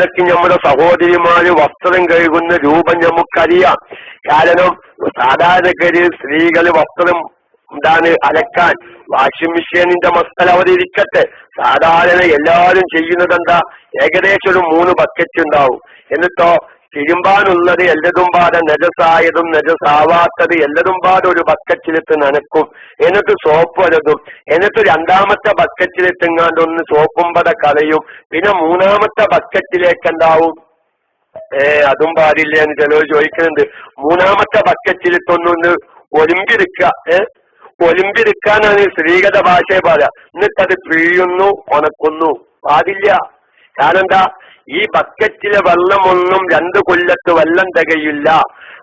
ഇതൊക്കെ നമ്മുടെ സഹോദരിമാര് വസ്ത്രം കഴുകുന്ന രൂപം നമുക്കറിയാം. കാരണം സാധാരണക്കാര് സ്ത്രീകള് വസ്ത്രം അലക്കാൻ വാഷിംഗ് മെഷീനിന്റെ മസ്തല അവരിക്കട്ടെ. സാധാരണ എല്ലാവരും ചെയ്യുന്നത് എന്താ, ഏകദേശം ഒരു 3 ബക്കറ്റ് ഉണ്ടാവും. എന്നിട്ടോ തിരുമ്പാനുള്ളത് എല്ലതും പാടെ നജസായതും നജസാവാത്തത് എല്ലതും പാടെ ഒരു ബക്കറ്റിലിട്ട് നനക്കും. എന്നിട്ട് സോപ്പ് വരതും. എന്നിട്ട് 2ാമത്തെ ബക്കറ്റിലിട്ടെങ്ങാണ്ടൊന്ന് സോപ്പും പട കളയും. പിന്നെ 3ാമത്തെ ബക്കറ്റിലേക്ക് എന്താവും, അതും പാടില്ല എന്ന് ചിലർ ചോദിക്കുന്നുണ്ട്. 3ാമത്തെ ബക്കറ്റിലിട്ടൊന്നൊന്ന് ഒലിമ്പിരിക്കാനാണ് സ്ത്രീകളുടെ ഭാഷയെ പാടുക. എന്നിട്ടത് പിഴിയുന്നു, ഉണക്കുന്നു. പാടില്ല. കാരണം എന്താ, ഈ ബക്കറ്റിലെ വെള്ളമൊന്നും 2 കൊല്ലത്ത് വെള്ളം തികയില്ല.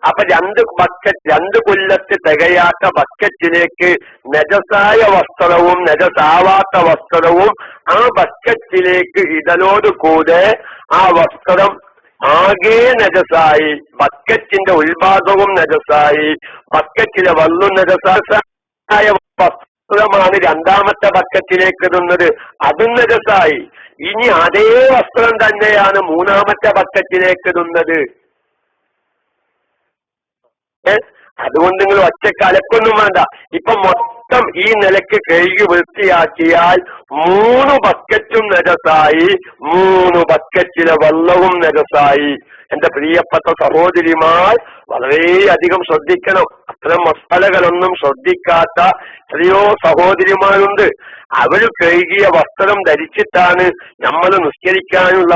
അപ്പൊ 2 കൊല്ലത്ത് തികയാത്ത ബക്കറ്റിലേക്ക് നജസായ വസ്ത്രവും നജസാവാത്ത വസ്ത്രവും ആ ബക്കറ്റിലേക്ക് ഇടലോട് കൂടെ ആ വസ്ത്രം ആകെ നജസായി, ബക്കറ്റിന്റെ ഉൾഭാഗവും നജസായി, ബക്കറ്റിലെ വെള്ളം നജസായ വസ്ത്രമാണ് 2ാമത്തെ ബക്കറ്റിലേക്ക് ഇടുന്നത്, അതും നജസായി. ഇനി അതേ വസ്ത്രം തന്നെയാണ് 3ാമത്തെ ബക്കറ്റിലേക്ക് ഇടുന്നത്. അതുകൊണ്ട് നിങ്ങൾ ഒറ്റക്ക് അലക്കൊന്നും വേണ്ട. ഇപ്പൊ മൊത്തം ഈ നിലക്ക് കഴുകി വൃത്തിയാക്കിയാൽ 3 ബക്കറ്റും നജസായി, 3 ബക്കറ്റിലെ വെള്ളവും നജസായി. എന്റെ പ്രിയപ്പെട്ട സഹോദരിമാർ വളരെയധികം ശ്രദ്ധിക്കണം. അത്തരം മസാലകളൊന്നും ശ്രദ്ധിക്കാത്ത എത്രയോ സഹോദരിമാരുണ്ട്. അവര് കഴുകിയ വസ്ത്രം ധരിച്ചിട്ടാണ് നമ്മൾ നിസ്കരിക്കാനുള്ള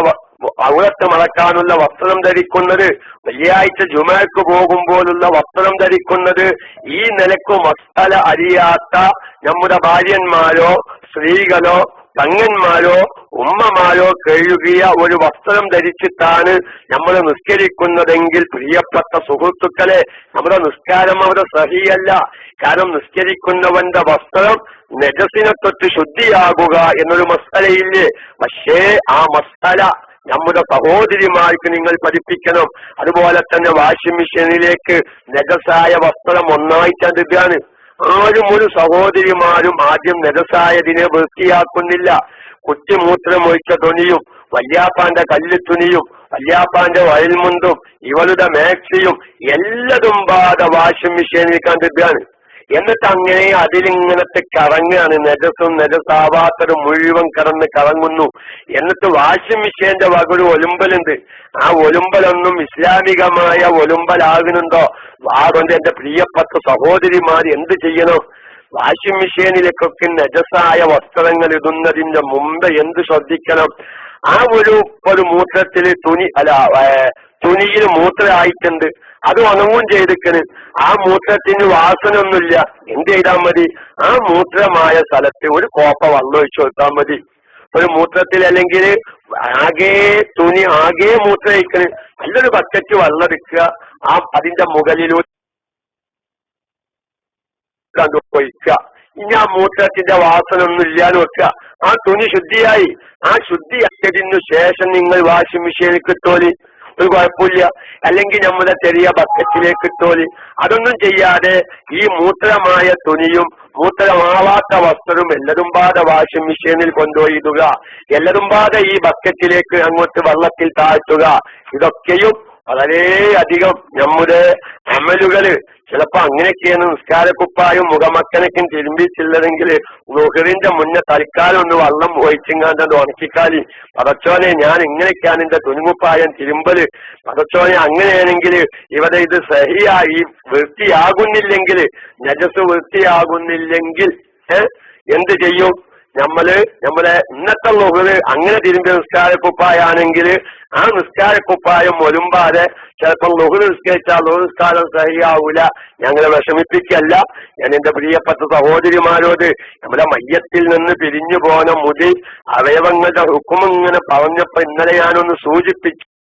ഔറത്ത് മറക്കാനുള്ള വസ്ത്രം ധരിക്കുന്നത്, വെള്ളിയാഴ്ച ജുമഅക്ക് പോകുമ്പോഴുള്ള വസ്ത്രം ധരിക്കുന്നത്. ഈ നിലക്ക് മസാല അറിയാത്ത നമ്മുടെ ഭാര്യന്മാരോ സ്ത്രീകളോ തങ്ങന്മാരോ ഉമ്മമാരോ കഴുകിയ ഒരു വസ്ത്രം ധരിച്ചിട്ടാണ് നമ്മൾ നിസ്കരിക്കുന്നതെങ്കിൽ പ്രിയപ്പെട്ട സുഹൃത്തുക്കളെ, നമ്മുടെ നിസ്കാരം അവിടെ സഹിയല്ല. കാരണം നിസ്കരിക്കുന്നവന്റെ വസ്ത്രം നജസിനെ തൊട്ട് ശുദ്ധിയാകുക എന്നൊരു മസ്അലയില്ലേ. പക്ഷേ ആ മസ്അല നമ്മുടെ സഹോദരിമാർക്ക് നിങ്ങൾ പഠിപ്പിക്കണം. അതുപോലെ തന്നെ വാഷിംഗ് മെഷീനിലേക്ക് നജസായ വസ്ത്രം ഒന്നായിട്ടാണ്. ആരും ഒരു സഹോദരിമാരും ആദ്യം നജസായതിനെ വൃത്തിയാക്കുന്നില്ല. കുറ്റിമൂത്രമൊഴിച്ച തുണിയും വല്യാപ്പാന്റെ കല്ല് തുണിയും വല്യാപ്പാന്റെ വയൽമുണ്ടും ഇവളുടെ മാക്സിയും എല്ലതും പാടെ വാഷിംഗ് മെഷീനിൽ കണ്ടിട്ടാണ്. എന്നിട്ട് അങ്ങനെ അതിലിങ്ങനത്തെ കറങ്ങാണ്, നജസും നജസാവാത്തതും മുഴുവൻ കറങ്ങുന്നു. എന്നിട്ട് വാഷിംഗ് മെഷീന്റെ വകൊരു ഒലുമ്പലുണ്ട്. ആ ഒലുമ്പലൊന്നും ഇസ്ലാമികമായ ഒലുമ്പലാകുന്നുണ്ടോ? അതുകൊണ്ട് എന്റെ പ്രിയപ്പെട്ട സഹോദരിമാർ എന്ത് ചെയ്യണം? വാഷിംഗ് മെഷീനിലേക്കൊക്കെ നജസായ വസ്ത്രങ്ങൾ ഇടുന്നതിന്റെ മുമ്പ് എന്ത് ശ്രദ്ധിക്കണം? ആ ഒരു മൂത്രത്തില് തുണിയിൽ മൂത്രമായിട്ടുണ്ട്, അത് ഉണങ്ങും ചെയ്തിക്കണ്. ആ മൂത്രത്തിന് വാസന ഒന്നുമില്ല. എന്ത് ചെയ്താൽ മതി? ആ മൂത്രമായ സ്ഥലത്ത് ഒരു കോപ്പ വെള്ളം ഒഴിച്ചു കൊടുത്താൽ മതി. ഒരു മൂത്രത്തിൽ അല്ലെങ്കിൽ തുണി ആകെ മൂത്രയിക്കണ്, നല്ലൊരു ബക്കറ്റ് വെള്ളം എടുക്കുക, അതിന്റെ മുകളിലൂടെ ഒഴിക്കുക. ഇനി ആ മൂത്രത്തിന്റെ വാസന ഒന്നും ഇല്ലാന്ന് വെക്കുക. ആ തുണി ശുദ്ധിയായി. ആ ശുദ്ധിയാക്കിയതിനു ശേഷം നിങ്ങൾ വാഷിംഗ് മെഷീനിൽ ഇട്ടോളി, ഒരു കുഴപ്പമില്ല. അല്ലെങ്കിൽ നമ്മുടെ ചെറിയ ബക്കറ്റിലേക്ക് ഇട്ടോളി. അതൊന്നും ചെയ്യാതെ ഈ മൂത്രമായ തുണിയും മൂത്രമാവാത്ത വസ്ത്രവും എല്ലതും പാടെ വാഷിംഗ് മെഷീനിൽ കൊണ്ടുപോയി ഇടുക. എല്ലതും പാടെ ഈ ബക്കറ്റിലേക്ക് അങ്ങോട്ട് വെള്ളത്തിൽ താഴ്ത്തുക. ഇതൊക്കെയും വളരെയധികം നമ്മുടെ അമലുകള് ചിലപ്പോ അങ്ങനെയൊക്കെയാണ്. നിസ്കാരക്കുപ്പായും മുഖമക്കനക്കും തിരുമ്പിച്ചില്ലതെങ്കിൽ ലുഹറിന്റെ മുന്നേ തൽക്കാലം ഒന്ന് വെള്ളം ഒഴിച്ചിങ്ങാണ്ട് ഉണക്കിക്കാലി. പടച്ചോനെ, ഞാൻ ഇങ്ങനെയൊക്കെയാണ് എന്റെ തുണിമുപ്പായം തിരുമ്പല്. പടച്ചോനെ, അങ്ങനെയാണെങ്കിൽ ഇവിടെ ഇത് സഹിയായി വൃത്തിയാകുന്നില്ലെങ്കിൽ, നജസ് വൃത്തിയാകുന്നില്ലെങ്കിൽ എന്ത് ചെയ്യും? നമ്മളെ ഇന്നത്തെ ലുഹറ് അങ്ങനെ തിരുമ്പിയ നിസ്കാരക്കുപ്പായാണെങ്കിൽ ആ നിസ്കാരക്കുപ്പായം ഒലുമ്പാതെ ചിലപ്പോൾ ലുഹറ് നിസ്കരിച്ചാൽ ലുഹർ നിസ്കാരം സഹിയാവൂല. ഞങ്ങളെ വിഷമിപ്പിക്കല്ല. ഞാൻ എന്റെ പ്രിയപ്പെട്ട സഹോദരിമാരോട് നമ്മുടെ മയ്യത്തിൽ നിന്ന് പിരിഞ്ഞു പോന്ന മുടി അവയവങ്ങളുടെ ഹുക്കുമിങ്ങനെ പറഞ്ഞപ്പോ ഇന്നലെ ഞാനൊന്ന് സൂചിപ്പിച്ചു.